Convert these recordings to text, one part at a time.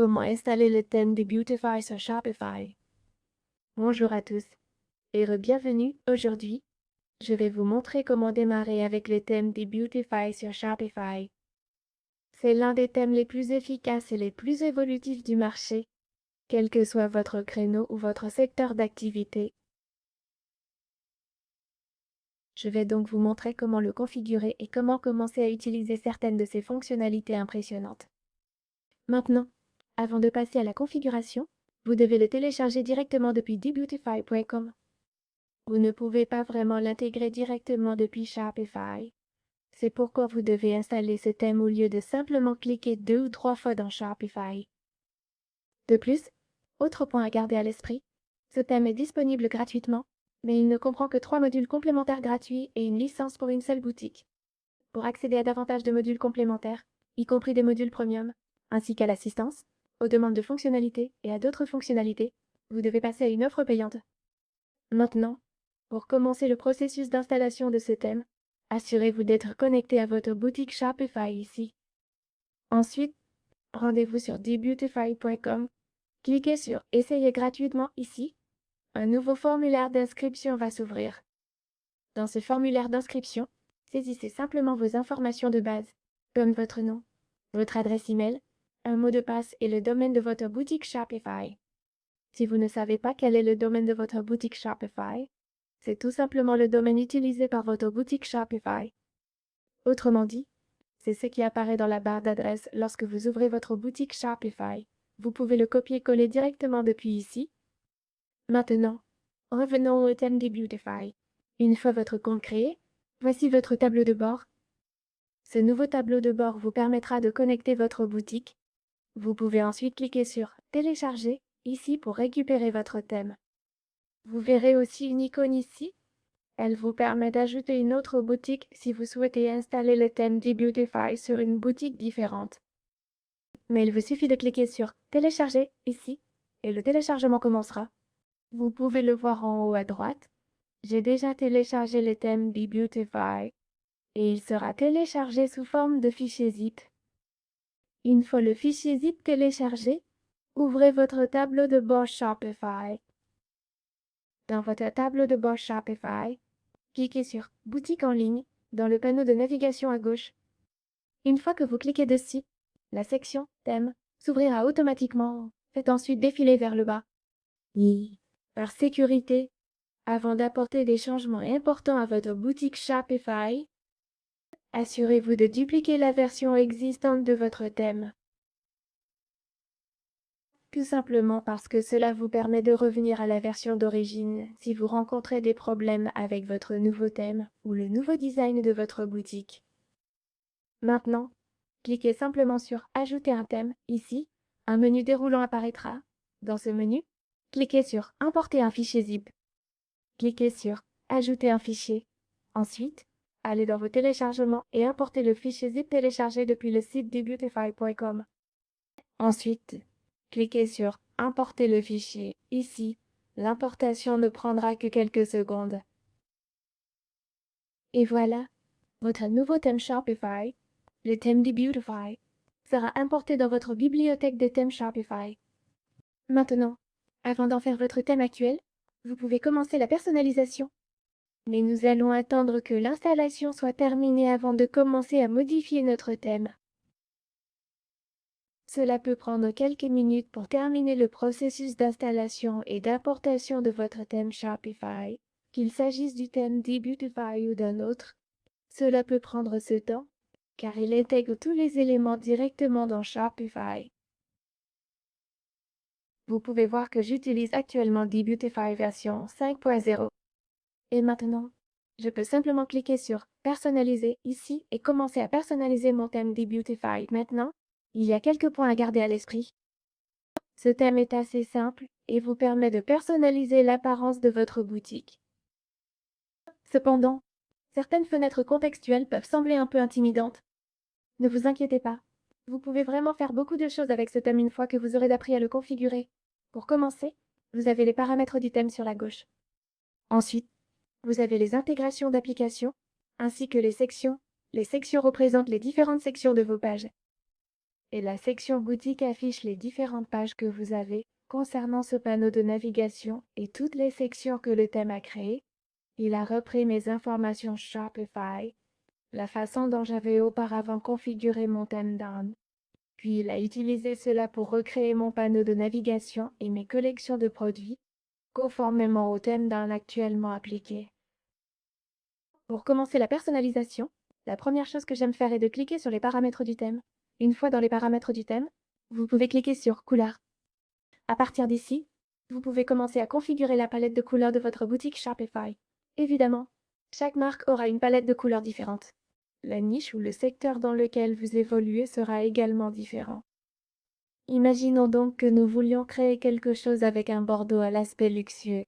Comment installer le thème de Beautify sur Shopify? Bonjour à tous et bienvenue. Aujourd'hui, je vais vous montrer comment démarrer avec le thème de Beautify sur Shopify. C'est l'un des thèmes les plus efficaces et les plus évolutifs du marché, quel que soit votre créneau ou votre secteur d'activité. Je vais donc vous montrer comment le configurer et comment commencer à utiliser certaines de ses fonctionnalités impressionnantes. Maintenant, avant de passer à la configuration, vous devez le télécharger directement depuis dbeautify.com. Vous ne pouvez pas vraiment l'intégrer directement depuis Shopify. C'est pourquoi vous devez installer ce thème au lieu de simplement cliquer 2 ou 3 fois dans Shopify. De plus, autre point à garder à l'esprit, ce thème est disponible gratuitement, mais il ne comprend que 3 modules complémentaires gratuits et une licence pour une seule boutique. Pour accéder à davantage de modules complémentaires, y compris des modules premium, ainsi qu'à l'assistance, aux demandes de fonctionnalités et à d'autres fonctionnalités, vous devez passer à une offre payante. Maintenant, pour commencer le processus d'installation de ce thème, assurez-vous d'être connecté à votre boutique Shopify ici. Ensuite, rendez-vous sur dbeautify.com, cliquez sur « Essayez gratuitement » ici. Un nouveau formulaire d'inscription va s'ouvrir. Dans ce formulaire d'inscription, saisissez simplement vos informations de base, comme votre nom, votre adresse email, un mot de passe et le domaine de votre boutique Shopify. Si vous ne savez pas quel est le domaine de votre boutique Shopify, c'est tout simplement le domaine utilisé par votre boutique Shopify. Autrement dit, c'est ce qui apparaît dans la barre d'adresse lorsque vous ouvrez votre boutique Shopify. Vous pouvez le copier-coller directement depuis ici. Maintenant, revenons au thème de Beautify. Une fois votre compte créé, voici votre tableau de bord. Ce nouveau tableau de bord vous permettra de connecter votre boutique. Vous pouvez ensuite cliquer sur « Télécharger » ici pour récupérer votre thème. Vous verrez aussi une icône ici. Elle vous permet d'ajouter une autre boutique si vous souhaitez installer le thème dBeautify sur une boutique différente. Mais il vous suffit de cliquer sur « Télécharger » ici et le téléchargement commencera. Vous pouvez le voir en haut à droite. J'ai déjà téléchargé le thème dBeautify et il sera téléchargé sous forme de fichier zip. Une fois le fichier zip téléchargé, ouvrez votre tableau de bord Shopify. Dans votre tableau de bord Shopify, cliquez sur « Boutique en ligne » dans le panneau de navigation à gauche. Une fois que vous cliquez dessus, la section « Thème » s'ouvrira automatiquement. Faites ensuite défiler vers le bas. Par sécurité, avant d'apporter des changements importants à votre boutique Shopify, assurez-vous de dupliquer la version existante de votre thème. Tout simplement parce que cela vous permet de revenir à la version d'origine si vous rencontrez des problèmes avec votre nouveau thème ou le nouveau design de votre boutique. Maintenant, cliquez simplement sur « Ajouter un thème » ici. Un menu déroulant apparaîtra. Dans ce menu, cliquez sur « Importer un fichier zip ». Cliquez sur « Ajouter un fichier ». Ensuite, allez dans vos téléchargements et importez le fichier zip téléchargé depuis le site dbeautify.com. Ensuite, cliquez sur « Importer le fichier » ici. L'importation ne prendra que quelques secondes. Et voilà, votre nouveau thème Shopify, le thème dBeautify, sera importé dans votre bibliothèque de thèmes Shopify. Maintenant, avant d'en faire votre thème actuel, vous pouvez commencer la personnalisation. Mais nous allons attendre que l'installation soit terminée avant de commencer à modifier notre thème. Cela peut prendre quelques minutes pour terminer le processus d'installation et d'importation de votre thème Shopify, qu'il s'agisse du thème dBeautify ou d'un autre. Cela peut prendre ce temps, car il intègre tous les éléments directement dans Shopify. Vous pouvez voir que j'utilise actuellement dBeautify version 5.0. Et maintenant, je peux simplement cliquer sur « Personnaliser » ici et commencer à personnaliser mon thème dBeautify. Maintenant, il y a quelques points à garder à l'esprit. Ce thème est assez simple et vous permet de personnaliser l'apparence de votre boutique. Cependant, certaines fenêtres contextuelles peuvent sembler un peu intimidantes. Ne vous inquiétez pas, vous pouvez vraiment faire beaucoup de choses avec ce thème une fois que vous aurez appris à le configurer. Pour commencer, vous avez les paramètres du thème sur la gauche. Ensuite, vous avez les intégrations d'applications, ainsi que les sections. Les sections représentent les différentes sections de vos pages. et la section boutique affiche les différentes pages que vous avez concernant ce panneau de navigation et toutes les sections que le thème a créées. Il a repris mes informations Shopify, la façon dont j'avais auparavant configuré mon thème down. Puis il a utilisé cela pour recréer mon panneau de navigation et mes collections de produits, conformément au thème down actuellement appliqué. Pour commencer la personnalisation, la première chose que j'aime faire est de cliquer sur les paramètres du thème. Une fois dans les paramètres du thème, vous pouvez cliquer sur Couleurs. À partir d'ici, vous pouvez commencer à configurer la palette de couleurs de votre boutique Shopify. Évidemment, chaque marque aura une palette de couleurs différente. La niche ou le secteur dans lequel vous évoluez sera également différent. Imaginons donc que nous voulions créer quelque chose avec un bordeaux à l'aspect luxueux.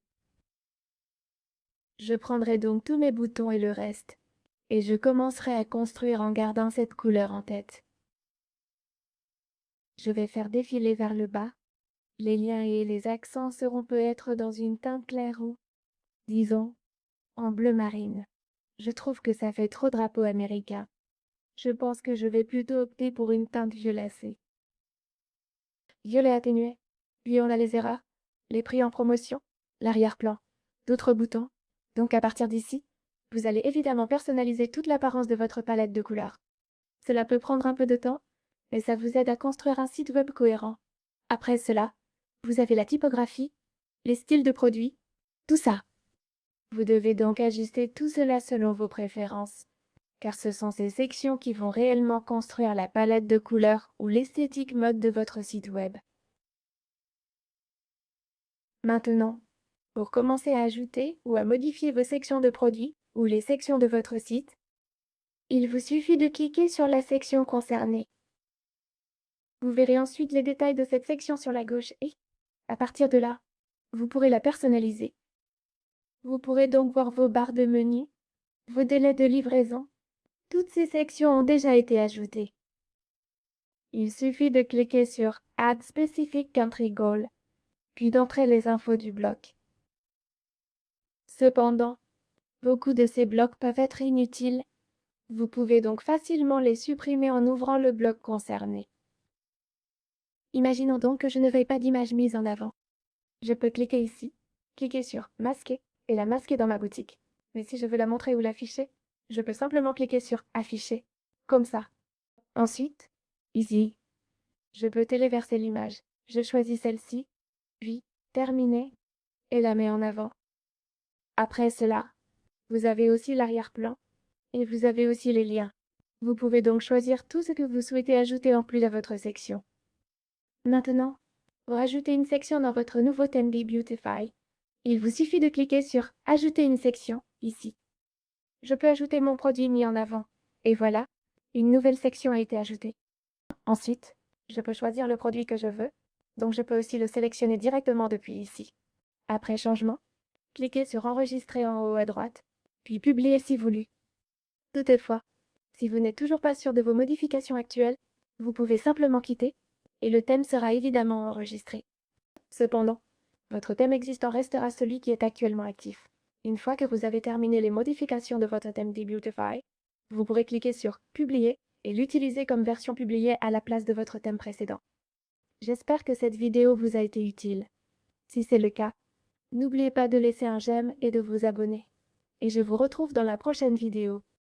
Je prendrai donc tous mes boutons et le reste, et je commencerai à construire en gardant cette couleur en tête. Je vais faire défiler vers le bas. Les liens et les accents seront peut-être dans une teinte claire ou, disons, en bleu marine. Je trouve que ça fait trop drapeau américain. Je pense que je vais plutôt opter pour une teinte violacée. Violet atténué. Puis on a les erreurs, les prix en promotion, l'arrière-plan, d'autres boutons. Donc à partir d'ici, vous allez évidemment personnaliser toute l'apparence de votre palette de couleurs. Cela peut prendre un peu de temps, mais ça vous aide à construire un site web cohérent. Après cela, vous avez la typographie, les styles de produits, tout ça. Vous devez donc ajuster tout cela selon vos préférences, car ce sont ces sections qui vont réellement construire la palette de couleurs ou l'esthétique mode de votre site web. Maintenant, pour commencer à ajouter ou à modifier vos sections de produits ou les sections de votre site, il vous suffit de cliquer sur la section concernée. Vous verrez ensuite les détails de cette section sur la gauche et, à partir de là, vous pourrez la personnaliser. Vous pourrez donc voir vos barres de menu, vos délais de livraison. Toutes ces sections ont déjà été ajoutées. Il suffit de cliquer sur Add Specific Country Goal, puis d'entrer les infos du bloc. Cependant, beaucoup de ces blocs peuvent être inutiles. Vous pouvez donc facilement les supprimer en ouvrant le bloc concerné. Imaginons donc que je ne veuille pas d'image mise en avant. Je peux cliquer ici, cliquer sur Masquer et la masquer dans ma boutique. Mais si je veux la montrer ou l'afficher, je peux simplement cliquer sur Afficher, comme ça. Ensuite, ici, je peux téléverser l'image. Je choisis celle-ci, puis Terminer et la mets en avant. Après cela, vous avez aussi l'arrière-plan et vous avez aussi les liens. Vous pouvez donc choisir tout ce que vous souhaitez ajouter en plus à votre section. Maintenant, pour ajouter une section dans votre nouveau thème Beautify, il vous suffit de cliquer sur Ajouter une section, ici. Je peux ajouter mon produit mis en avant. Et voilà, une nouvelle section a été ajoutée. Ensuite, je peux choisir le produit que je veux, donc je peux aussi le sélectionner directement depuis ici. Après changement, cliquez sur Enregistrer en haut à droite, puis Publier si voulu. Toutefois, si vous n'êtes toujours pas sûr de vos modifications actuelles, vous pouvez simplement quitter, et le thème sera évidemment enregistré. Cependant, votre thème existant restera celui qui est actuellement actif. Une fois que vous avez terminé les modifications de votre thème Beautify, vous pourrez cliquer sur Publier et l'utiliser comme version publiée à la place de votre thème précédent. J'espère que cette vidéo vous a été utile. Si c'est le cas, n'oubliez pas de laisser un j'aime et de vous abonner. Et je vous retrouve dans la prochaine vidéo.